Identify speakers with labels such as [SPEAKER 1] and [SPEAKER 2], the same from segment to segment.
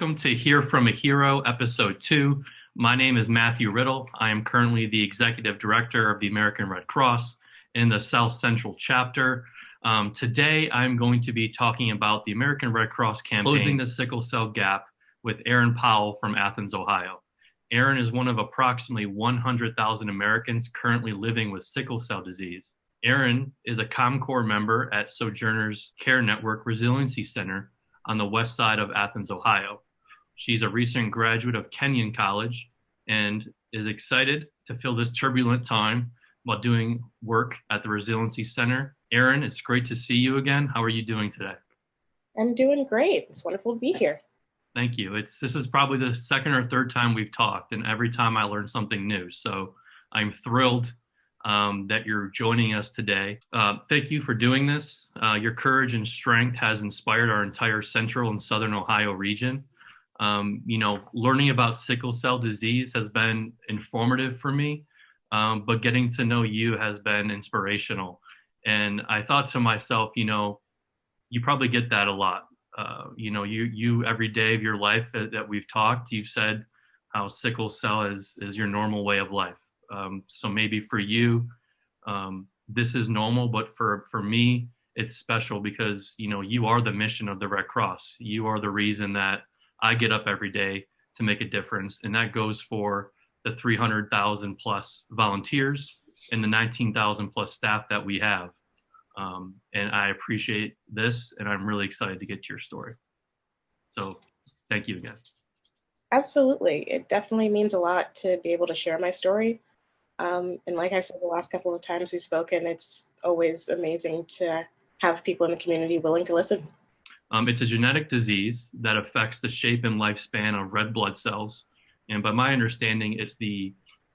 [SPEAKER 1] Welcome to Hear from a Hero, Episode 2. My name is Matthew Riddle. I am currently the Executive Director of the American Red Cross in the South Central Chapter. Today, I'm going to be talking about the American Red Cross campaign, Closing the Sickle Cell Gap, with Eryn Powell from Athens, Ohio. Eryn is one of approximately 100,000 Americans currently living with sickle cell disease. Eryn is a ComCore member at Sojourners Care Network Resiliency Center on the west side of Athens, Ohio. She's a recent graduate of Kenyon College and is excited to fill this turbulent time while doing work at the Resiliency Center. Eryn, it's great to see you again. How are you doing today?
[SPEAKER 2] I'm doing great. It's wonderful to be here.
[SPEAKER 1] Thank you. This is probably the second or third time we've talked, and every time I learn something new. So I'm thrilled that you're joining us today. Thank you for doing this. Your courage and strength has inspired our entire central and southern Ohio region. Learning about sickle cell disease has been informative for me, but getting to know you has been inspirational. And I thought to myself, you probably get that a lot. You every day of your life that we've talked, you've said how sickle cell is your normal way of life. So maybe for you, this is normal, but for me, it's special because, you are the mission of the Red Cross. You are the reason that I get up every day to make a difference. And that goes for the 300,000 plus volunteers and the 19,000 plus staff that we have. And I appreciate this, and I'm really excited to get to your story. So thank you again.
[SPEAKER 2] Absolutely. It definitely means a lot to be able to share my story. And like I said, the last couple of times we've spoken, it's always amazing to have people in the community willing to listen.
[SPEAKER 1] It's a genetic disease that affects the shape and lifespan of red blood cells. And by my understanding, it's the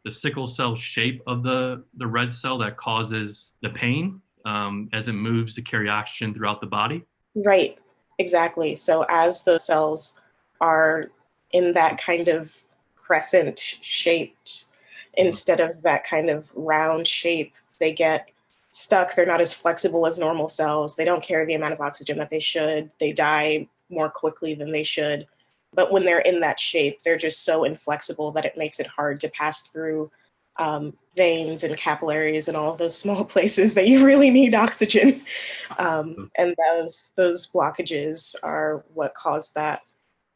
[SPEAKER 1] sickle cell shape of the red cell that causes the pain as it moves to carry oxygen throughout the body.
[SPEAKER 2] Right, exactly. So as the cells are in that kind of crescent shaped, instead of that kind of round shape, they get stuck. They're not as flexible as normal cells. They don't carry the amount of oxygen that they should. They die more quickly than they should. But when they're in that shape, they're just so inflexible that it makes it hard to pass through veins and capillaries and all of those small places that you really need oxygen. And those blockages are what cause that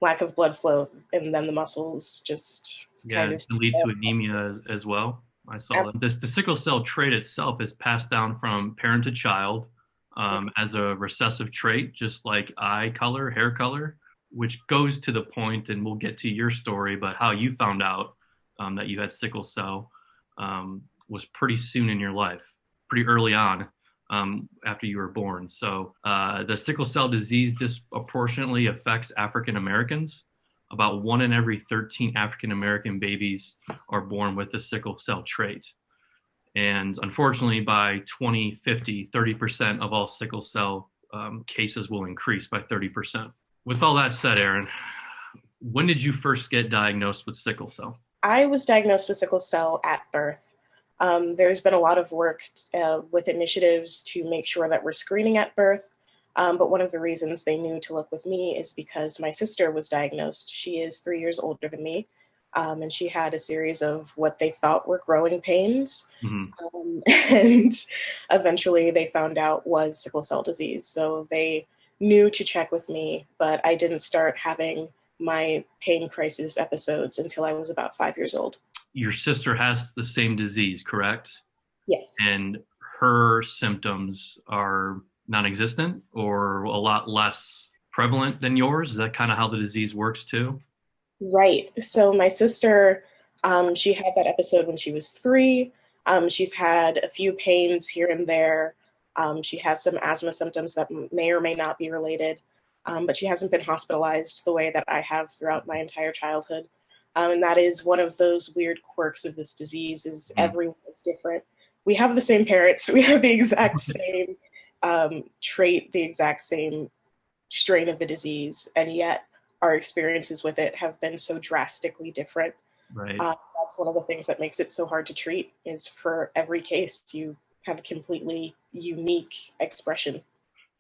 [SPEAKER 2] lack of blood flow. And then the muscles just kind of
[SPEAKER 1] can lead to anemia as well. I saw that. The sickle cell trait itself is passed down from parent to child as a recessive trait, just like eye color, hair color, which goes to the point, and we'll get to your story, but how you found out that you had sickle cell was pretty soon in your life, pretty early on after you were born. So the sickle cell disease disproportionately affects African Americans. About 1 in every 13 African-American babies are born with the sickle cell trait. And unfortunately, by 2050, 30% of all sickle cell cases will increase by 30%. With all that said, Eryn, when did you first get diagnosed with sickle cell?
[SPEAKER 2] I was diagnosed with sickle cell at birth. There's been a lot of work with initiatives to make sure that we're screening at birth. But one of the reasons they knew to look with me is because my sister was diagnosed. She is 3 years older than me, and she had a series of what they thought were growing pains. Mm-hmm. And eventually they found out was sickle cell disease. So they knew to check with me, but I didn't start having my pain crisis episodes until I was about 5 years old.
[SPEAKER 1] Your sister has the same disease, correct?
[SPEAKER 2] Yes.
[SPEAKER 1] And her symptoms are non-existent or a lot less prevalent than yours? Is that kind of how the disease works too?
[SPEAKER 2] Right. So my sister, she had that episode when she was 3. She's had a few pains here and there. She has some asthma symptoms that may or may not be related, but she hasn't been hospitalized the way that I have throughout my entire childhood. And that is one of those weird quirks of this disease is everyone is different. We have the same parents. We have the exact same trait, the exact same strain of the disease, and yet our experiences with it have been so drastically different.
[SPEAKER 1] Right.
[SPEAKER 2] That's one of the things that makes it so hard to treat is for every case you have a completely unique expression.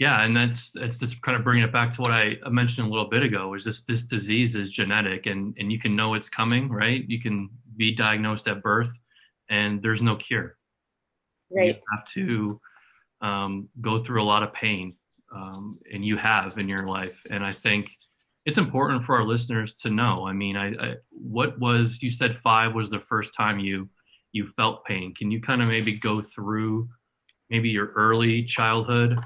[SPEAKER 1] Yeah, and that's just kind of bringing it back to what I mentioned a little bit ago, is this disease is genetic, and you can know it's coming, right? You can be diagnosed at birth, and there's no cure. You
[SPEAKER 2] Right.
[SPEAKER 1] have to go through a lot of pain, and you have in your life. And I think it's important for our listeners to know. I mean, what was, you said 5 was the first time you felt pain. Can you kind of maybe go through maybe your early childhood,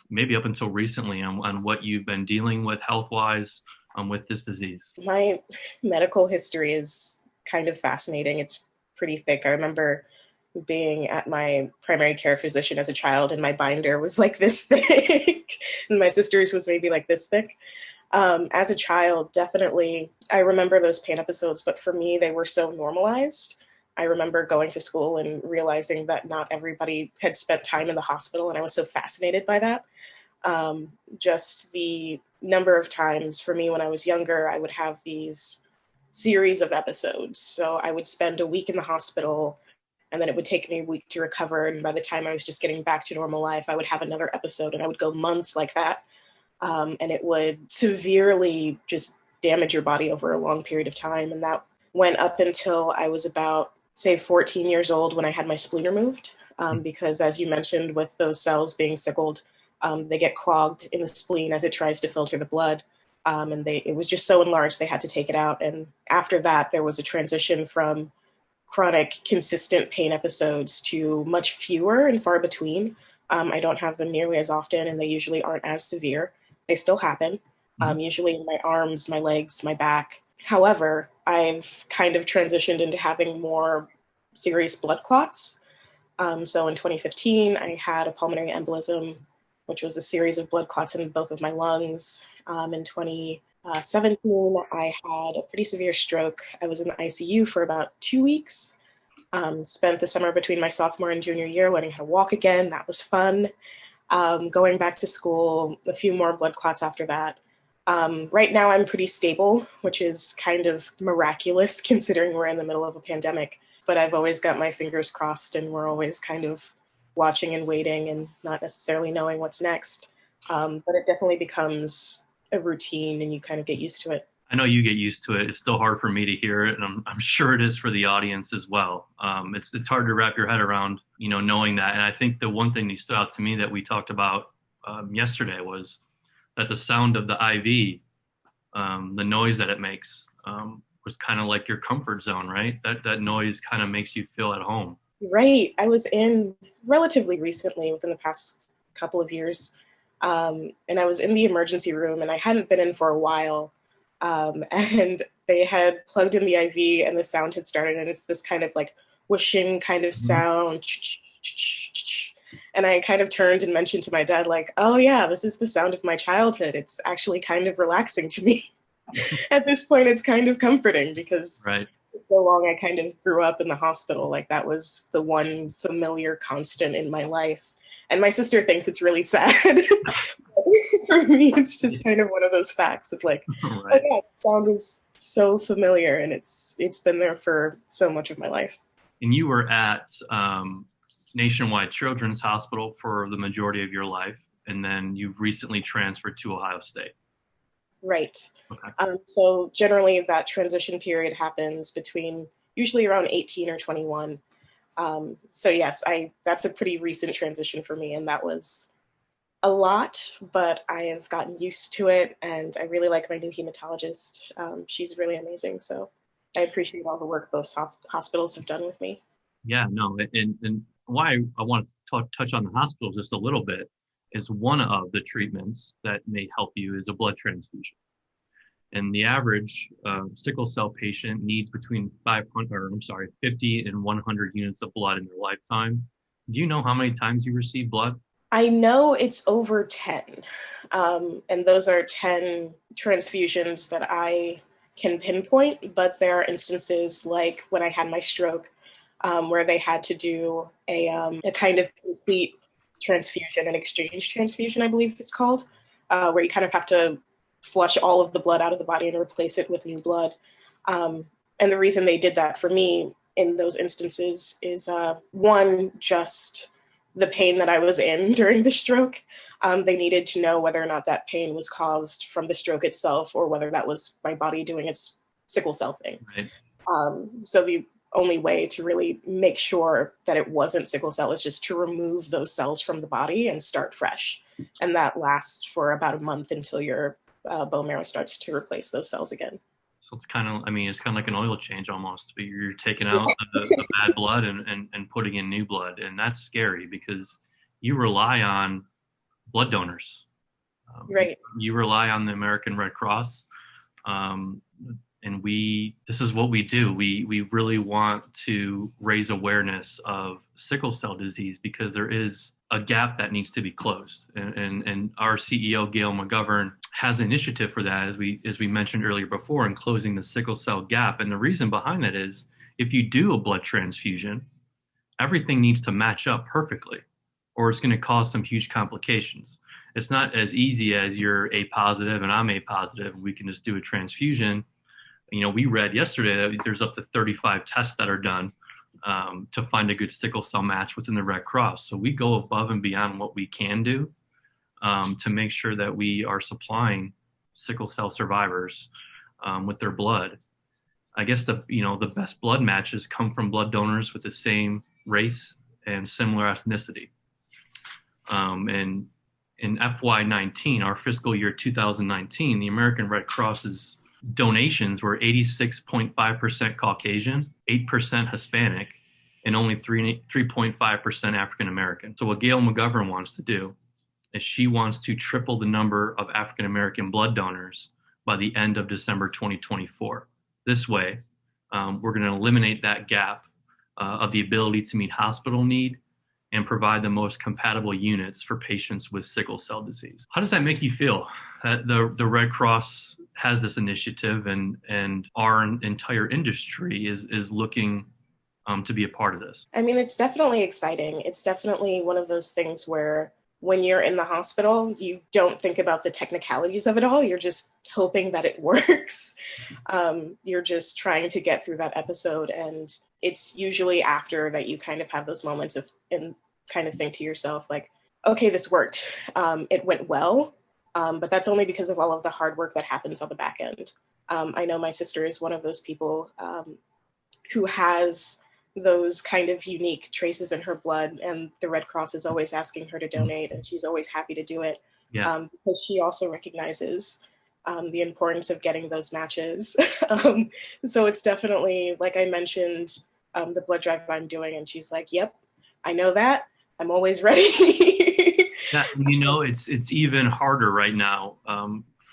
[SPEAKER 1] maybe up until recently, on what you've been dealing with health wise, with this disease?
[SPEAKER 2] My medical history is kind of fascinating. It's pretty thick. I remember being at my primary care physician as a child, and my binder was like this thick, and my sister's was maybe like this thick. As a child, definitely, I remember those pain episodes, but for me, they were so normalized. I remember going to school and realizing that not everybody had spent time in the hospital, and I was so fascinated by that. Just the number of times for me when I was younger, I would have these series of episodes. So I would spend a week in the hospital, and then it would take me a week to recover. And by the time I was just getting back to normal life, I would have another episode, and I would go months like that. And it would severely just damage your body over a long period of time. And that went up until I was about, say, 14 years old when I had my spleen removed. Because as you mentioned, with those cells being sickled, they get clogged in the spleen as it tries to filter the blood. And it was just so enlarged, they had to take it out. And after that, there was a transition from chronic, consistent pain episodes to much fewer and far between. I don't have them nearly as often, and they usually aren't as severe. They still happen,
[SPEAKER 1] Mhm.
[SPEAKER 2] usually in my arms, my legs, my back. However, I've kind of transitioned into having more serious blood clots. So in 2015, I had a pulmonary embolism, which was a series of blood clots in both of my lungs. In 2017, I had a pretty severe stroke. I was in the ICU for about 2 weeks. Spent the summer between my sophomore and junior year learning how to walk again. That was fun. Going back to school, a few more blood clots after that. Right now, I'm pretty stable, which is kind of miraculous considering we're in the middle of a pandemic. But I've always got my fingers crossed, and we're always kind of watching and waiting and not necessarily knowing what's next. But it definitely becomes a routine, and you kind of get used to it.
[SPEAKER 1] I know you get used to it. It's still hard for me to hear it, and I'm sure it is for the audience as well. It's hard to wrap your head around, knowing that. And I think the one thing that stood out to me that we talked about yesterday was that the sound of the IV, the noise that it makes, was kind of like your comfort zone, right? That noise kind of makes you feel at home.
[SPEAKER 2] Right. I was in relatively recently, within the past couple of years, and I was in the emergency room, and I hadn't been in for a while. And they had plugged in the IV, and the sound had started, and it's this kind of like whooshing kind of
[SPEAKER 1] Mhm.
[SPEAKER 2] sound. And I kind of turned and mentioned to my dad, like, oh, yeah, this is the sound of my childhood. It's actually kind of relaxing to me. At this point, it's kind of comforting because
[SPEAKER 1] Right.
[SPEAKER 2] so long I kind of grew up in the hospital. Like that was the one familiar constant in my life. And my sister thinks it's really sad. For me, it's just kind of one of those facts of like, oh
[SPEAKER 1] Right.
[SPEAKER 2] yeah, the sound is so familiar, and it's been there for so much of my life.
[SPEAKER 1] And you were at Nationwide Children's Hospital for the majority of your life, and then you've recently transferred to Ohio State.
[SPEAKER 2] Right.
[SPEAKER 1] Okay.
[SPEAKER 2] So generally that transition period happens between usually around 18 or 21. So yes, I that's a pretty recent transition for me, and that was a lot, but I have gotten used to it, and I really like my new hematologist. She's really amazing, so I appreciate all the work both hospitals have done with me.
[SPEAKER 1] Yeah, no, and why I want to touch on the hospital just a little bit is one of the treatments that may help you is a blood transfusion. And the average sickle cell patient needs between 500, or I'm sorry, 50 and 100 units of blood in their lifetime. Do you know how many times you receive blood?
[SPEAKER 2] I know it's over 10, and those are 10 transfusions that I can pinpoint, but there are instances like when I had my stroke where they had to do a kind of complete transfusion, an exchange transfusion, I believe it's called, where you kind of have to flush all of the blood out of the body and replace it with new blood. And the reason they did that for me in those instances is one, just the pain that I was in during the stroke. They needed to know whether or not that pain was caused from the stroke itself or whether that was my body doing its sickle cell thing.
[SPEAKER 1] Right.
[SPEAKER 2] So the only way to really make sure that it wasn't sickle cell is just to remove those cells from the body and start fresh. And that lasts for about a month until your bone marrow starts to replace those cells again.
[SPEAKER 1] So it's kind of, I mean, it's kind of like an oil change almost. But you're taking
[SPEAKER 2] Yeah.
[SPEAKER 1] out the bad blood and putting in new blood. And that's scary because you rely on blood donors.
[SPEAKER 2] Right.
[SPEAKER 1] You rely on the American Red Cross. Um, and this is what we do. We really want to raise awareness of sickle cell disease because there is a gap that needs to be closed. And our CEO, Gail McGovern, has an initiative for that, as we mentioned earlier before, in closing the sickle cell gap. And the reason behind that is if you do a blood transfusion, everything needs to match up perfectly, or it's going to cause some huge complications. It's not as easy as you're A positive and I'm A positive. We can just do a transfusion. We read yesterday that there's up to 35 tests that are done to find a good sickle cell match within the Red Cross. So we go above and beyond what we can do to make sure that we are supplying sickle cell survivors with their blood. I guess the best blood matches come from blood donors with the same race and similar ethnicity. And in FY19, our fiscal year 2019, the American Red Cross's donations were 86.5% Caucasian, 8% Hispanic, and only 3.5% African American. So what Gail McGovern wants to do is she wants to triple the number of African American blood donors by the end of December 2024. This way, we're going to eliminate that gap of the ability to meet hospital need and provide the most compatible units for patients with sickle cell disease. How does that make you feel that the Red Cross has this initiative and our entire industry is looking to be a part of this?
[SPEAKER 2] I mean, it's definitely exciting. It's definitely one of those things where when you're in the hospital, you don't think about the technicalities of it all. You're just hoping that it works. You're just trying to get through that episode. And it's usually after that you kind of have those moments and kind of think to yourself, like, okay, this worked. It went well. But that's only because of all of the hard work that happens on the back end. I know my sister is one of those people who has those kind of unique traces in her blood, and the Red Cross is always asking her to donate, and she's always happy to do it.
[SPEAKER 1] Yeah.
[SPEAKER 2] Because she also recognizes the importance of getting those matches. So it's definitely, like I mentioned, the blood drive I'm doing, and she's like, yep, I know that. I'm always ready.
[SPEAKER 1] Yeah, it's even harder right now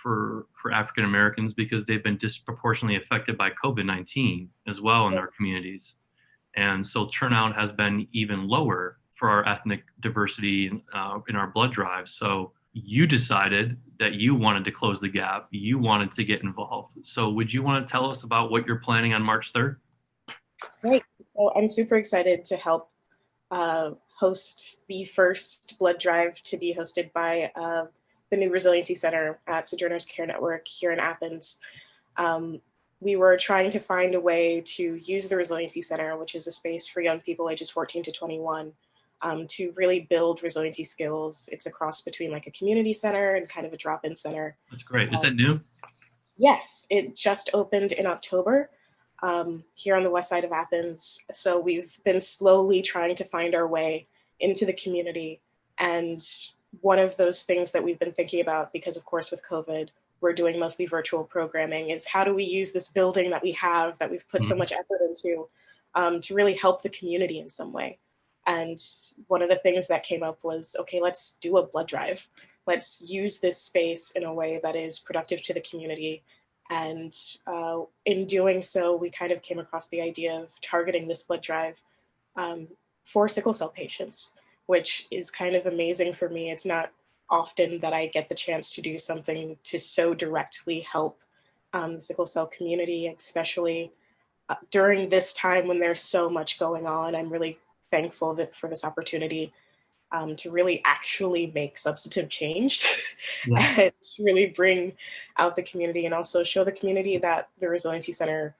[SPEAKER 1] for African Americans because they've been disproportionately affected by COVID-19 as well in our communities. And so turnout has been even lower for our ethnic diversity in our blood drive. So you decided that you wanted to close the gap. You wanted to get involved. So would you want to tell us about what you're planning on March 3rd?
[SPEAKER 2] Right. So I'm super excited to help host the first blood drive to be hosted by the new Resiliency Center at Sojourners Care Network here in Athens. We were trying to find a way to use the Resiliency Center, which is a space for young people ages 14 to 21, to really build resiliency skills. It's a cross between like a community center and kind of a drop-in center.
[SPEAKER 1] That's great. Is that new?
[SPEAKER 2] Yes, it just opened in October here on the west side of Athens. So we've been slowly trying to find our way into the community. And one of those things that we've been thinking about, because of course with COVID, we're doing mostly virtual programming, is how do we use this building that we have, that we've put so much effort into, to really help the community in some way. And one of the things that came up was, okay, let's do a blood drive. Let's use this space in a way that is productive to the community. And in doing so, we kind of came across the idea of targeting this blood drive for sickle cell patients, which is kind of amazing for me. It's not often that I get the chance to do something to so directly help the sickle cell community, especially during this time when there's so much going on. I'm really thankful for this opportunity to really actually make substantive change and really bring out the community, and also show the community that the Resiliency Center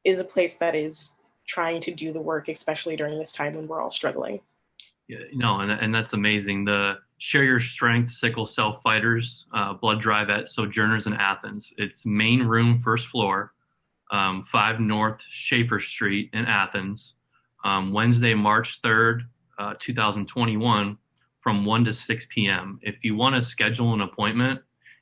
[SPEAKER 2] is a place that is trying to do the work, especially during this time when we're all struggling.
[SPEAKER 1] Yeah, and that's amazing. Share Your Strength Sickle Cell Fighters blood drive at Sojourners in Athens. It's main room, first floor, 5 North Schaefer Street in Athens, Wednesday, March 3rd, 2021, from 1 to 6 p.m. If you want to schedule an appointment,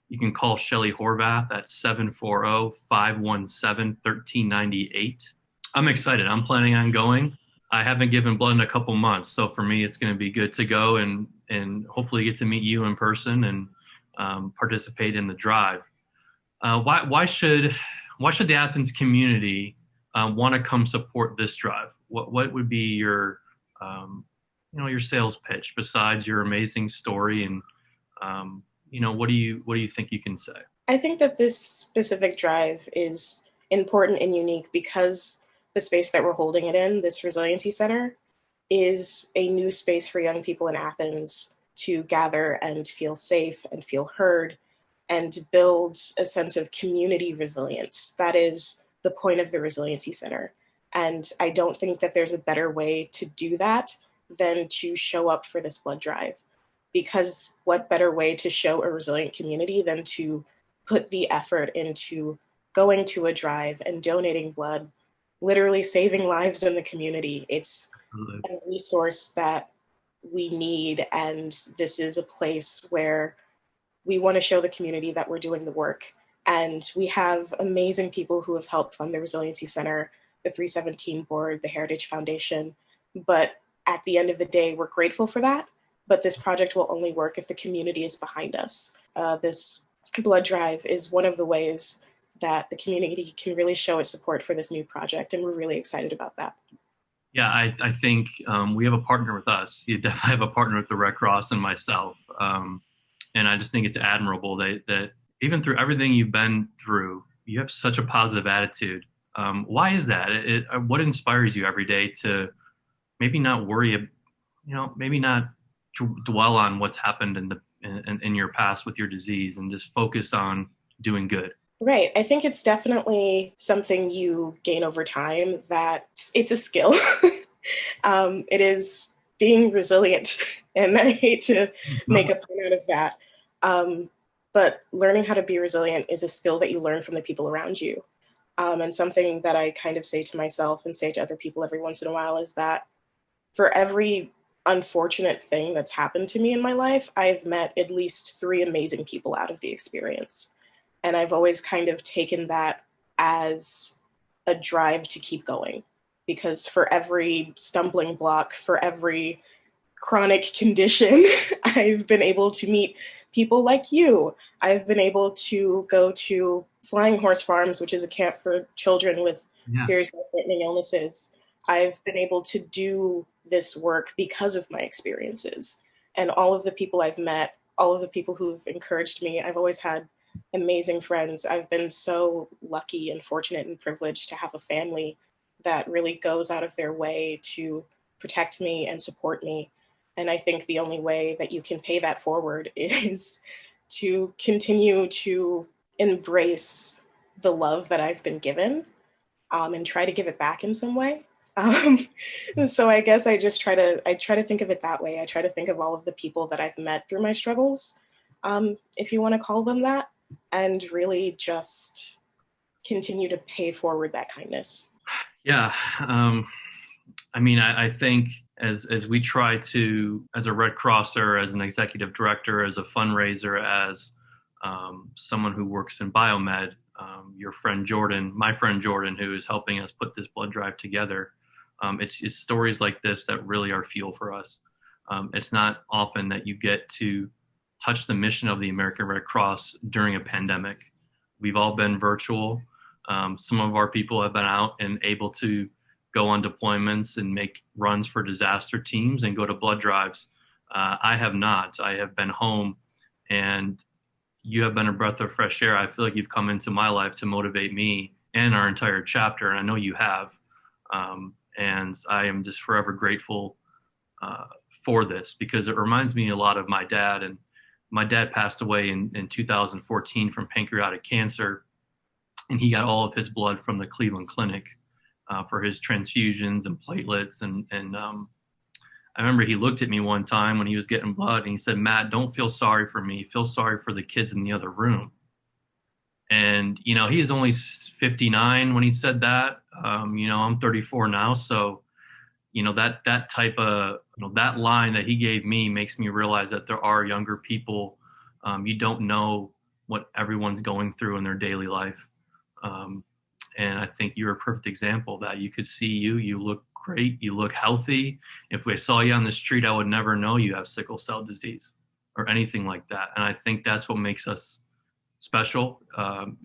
[SPEAKER 1] you can call Shelly Horvath at 740-517-1398. I'm excited. I'm planning on going. I haven't given blood in a couple months, so for me, it's going to be good to go and hopefully get to meet you in person and participate in the drive. Why should the Athens community want to come support this drive? What would be your your sales pitch besides your amazing story and what do you think you can say?
[SPEAKER 2] I think that this specific drive is important and unique because the space that we're holding it in, this resiliency center, is a new space for young people in Athens to gather and feel safe and feel heard and build a sense of community resilience. That is the point of the resiliency center. And I don't think that there's a better way to do that than to show up for this blood drive. Because what better way to show a resilient community than to put the effort into going to a drive and donating blood, literally saving lives in the community. It's a resource that we need, and this is a place where we want to show the community that we're doing the work. And we have amazing people who have helped fund the Resiliency Center, the 317 board, the Heritage Foundation. But at the end of the day, we're grateful for that. But this project will only work if the community is behind us. This blood drive is one of the ways that the community can really show its support for this new project, and we're really excited about that.
[SPEAKER 1] Yeah, I think we have a partner with us. You definitely have a partner with the Red Cross and myself. And I just think it's admirable that even through everything you've been through, you have such a positive attitude. Why is that? What inspires you every day to maybe not worry, maybe not dwell on what's happened in your past with your disease and just focus on doing good?
[SPEAKER 2] Right. I think it's definitely something you gain over time, that it's a skill. It is being resilient. And I hate to make a pun out of that. But learning how to be resilient is a skill that you learn from the people around you. And something that I kind of say to myself and say to other people every once in a while is that for every unfortunate thing that's happened to me in my life, I've met at least 3 amazing people out of the experience. And I've always kind of taken that as a drive to keep going, because for every stumbling block, for every chronic condition, I've been able to meet people like you. I've been able to go to Flying Horse Farms, which is a camp for children with serious life-threatening illnesses. I've been able to do this work because of my experiences. And all of the people I've met, all of the people who've encouraged me, I've always had amazing friends. I've been so lucky and fortunate and privileged to have a family that really goes out of their way to protect me and support me. And I think the only way that you can pay that forward is to continue to embrace the love that I've been given, and try to give it back in some way. So I guess I try to think of it that way. I try to think of all of the people that I've met through my struggles, if you want to call them that, and really just continue to pay forward that kindness.
[SPEAKER 1] Yeah. I think as we try to, as a Red Crosser, as an executive director, as a fundraiser, as someone who works in biomed, your friend Jordan, my friend Jordan, who is helping us put this blood drive together, it's stories like this that really are fuel for us. It's not often that you get to touch the mission of the American Red Cross during a pandemic. We've all been virtual. Some of our people have been out and able to go on deployments and make runs for disaster teams and go to blood drives. I have not. I have been home, and you have been a breath of fresh air. I feel like you've come into my life to motivate me and our entire chapter, and I know you have. And I am just forever grateful for this, because it reminds me a lot of my dad. And my dad passed away in 2014 from pancreatic cancer, and he got all of his blood from the Cleveland Clinic for his transfusions and platelets. And I remember he looked at me one time when he was getting blood and he said, Matt, don't feel sorry for me. Feel sorry for the kids in the other room. And, he is only 59 when he said that. I'm 34 now. So, that type of, that line that he gave me makes me realize that there are younger people. You don't know what everyone's going through in their daily life. And I think you're a perfect example of that. You could see you look great, you look healthy. If we saw you on the street, I would never know you have sickle cell disease or anything like that. And I think that's what makes us special,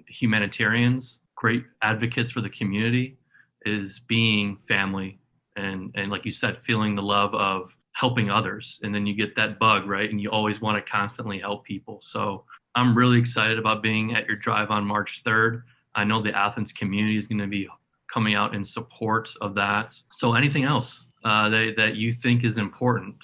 [SPEAKER 1] humanitarians, great advocates for the community, is being family and like you said, feeling the love of helping others. And then you get that bug, right? And you always want to constantly help people. So I'm really excited about being at your drive on March 3rd. I know the Athens community is going to be coming out in support of that. So anything else that you think is important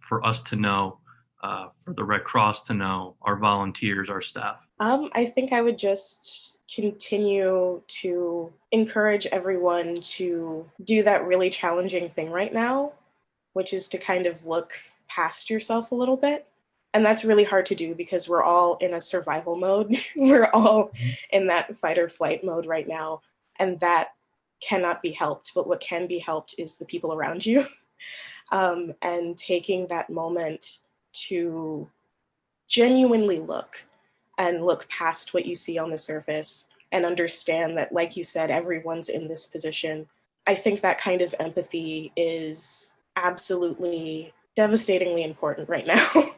[SPEAKER 1] for us to know, for the Red Cross to know, our volunteers, our staff?
[SPEAKER 2] I think I would just continue to encourage everyone to do that really challenging thing right now, which is to kind of look past yourself a little bit. And that's really hard to do because we're all in a survival mode. We're all in that fight or flight mode right now. And that cannot be helped. But what can be helped is the people around you. And taking that moment to genuinely look past what you see on the surface and understand that, like you said, everyone's in this position. I think that kind of empathy is absolutely devastatingly important right now.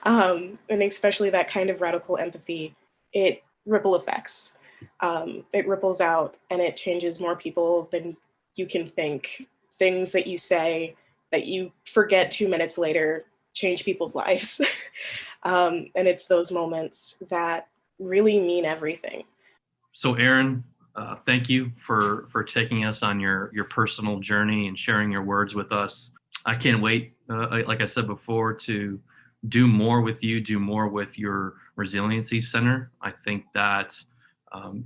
[SPEAKER 2] And especially that kind of radical empathy, it ripple effects. It ripples out and it changes more people than you can think. Things that you say that you forget 2 minutes later change people's lives. And it's those moments that really mean everything.
[SPEAKER 1] So Eryn, thank you for taking us on your personal journey and sharing your words with us. I can't wait, like I said before, to do more with you, do more with your Resiliency Center. I think that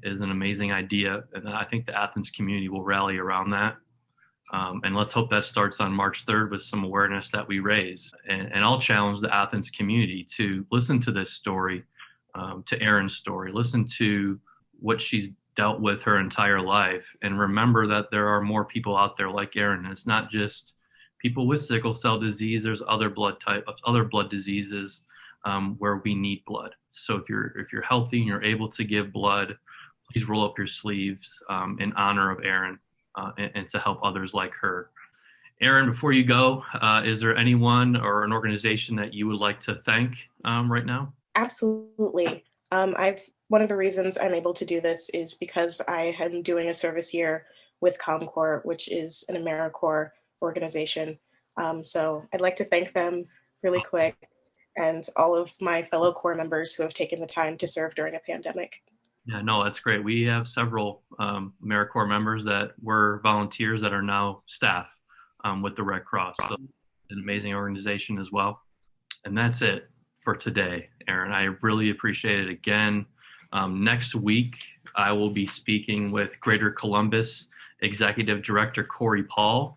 [SPEAKER 1] is an amazing idea. And I think the Athens community will rally around that. And let's hope that starts on March 3rd with some awareness that we raise. And I'll challenge the Athens community to listen to this story, to Eryn's story, listen to what she's dealt with her entire life, and remember that there are more people out there like Eryn. It's not just people with sickle cell disease. There's other blood diseases where we need blood. So if you're healthy and you're able to give blood, please roll up your sleeves in honor of Eryn. And to help others like her. Eryn, before you go, is there anyone or an organization that you would like to thank right now?
[SPEAKER 2] Absolutely. One of the reasons I'm able to do this is because I am doing a service year with ComCorps, which is an AmeriCorps organization. So I'd like to thank them really quick and all of my fellow Corps members who have taken the time to serve during a pandemic.
[SPEAKER 1] Yeah, no, that's great. We have several AmeriCorps members that were volunteers that are now staff with the Red Cross. So an amazing organization as well. And that's it for today, Eryn. I really appreciate it again. Next week, I will be speaking with Greater Columbus Executive Director Corey Paul.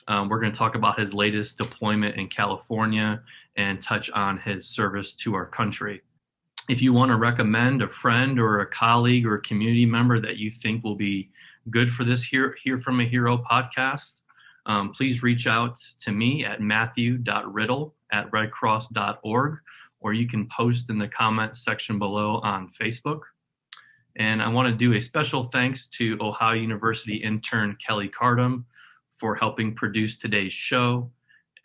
[SPEAKER 1] We're going to talk about his latest deployment in California and touch on his service to our country. If you want to recommend a friend or a colleague or a community member that you think will be good for this Hear from a Hero podcast, please reach out to me at matthew.riddle@redcross.org, or you can post in the comment section below on Facebook. And I want to do a special thanks to Ohio University intern Kelly Cardam for helping produce today's show.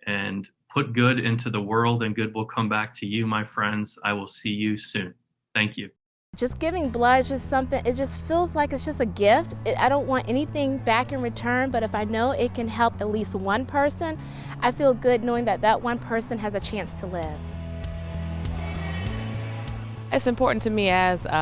[SPEAKER 1] And put good into the world and good will come back to you, my friends. I will see you soon. Thank you.
[SPEAKER 3] Just giving blood is just something, it just feels like it's just a gift. I don't want anything back in return, but if I know it can help at least one person, I feel good knowing that that one person has a chance to live.
[SPEAKER 4] It's important to me as, an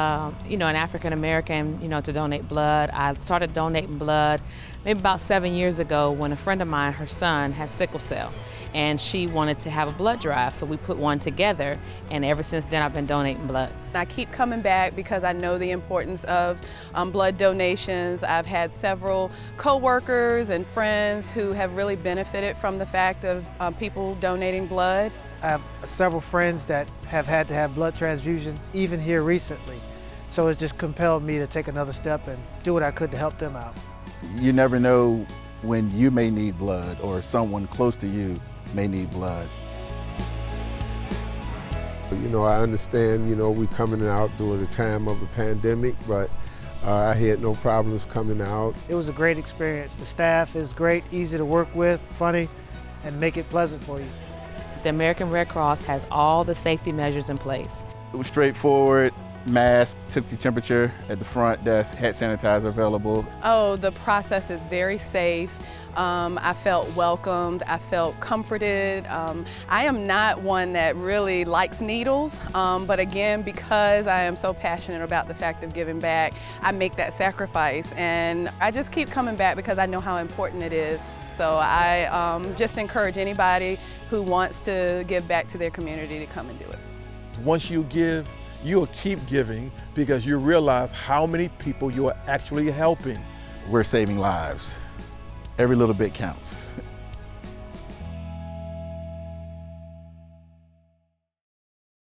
[SPEAKER 4] African American, to donate blood. I started donating blood maybe about 7 years ago when a friend of mine, her son, has sickle cell, and she wanted to have a blood drive, so we put one together, and ever since then I've been donating blood.
[SPEAKER 5] I keep coming back because I know the importance of blood donations. I've had several coworkers and friends who have really benefited from the fact of people donating blood.
[SPEAKER 6] I have several friends that have had to have blood transfusions, even here recently. So it's just compelled me to take another step and do what I could to help them out.
[SPEAKER 7] You never know when you may need blood or someone close to you may need blood.
[SPEAKER 8] I understand, we coming out during the time of the pandemic, but I had no problems coming out.
[SPEAKER 6] It was a great experience. The staff is great, easy to work with, funny, and make it pleasant for you.
[SPEAKER 4] The American Red Cross has all the safety measures in place.
[SPEAKER 7] It was straightforward. Mask, took your temperature at the front desk, hand sanitizer available.
[SPEAKER 5] Oh, the process is very safe. I felt welcomed, I felt comforted. I am not one that really likes needles, but again, because I am so passionate about the fact of giving back, I make that sacrifice, and I just keep coming back because I know how important it is. So I just encourage anybody who wants to give back to their community to come and do it.
[SPEAKER 9] Once you give, you'll keep giving because you realize how many people you are actually helping.
[SPEAKER 7] We're saving lives. Every little bit counts.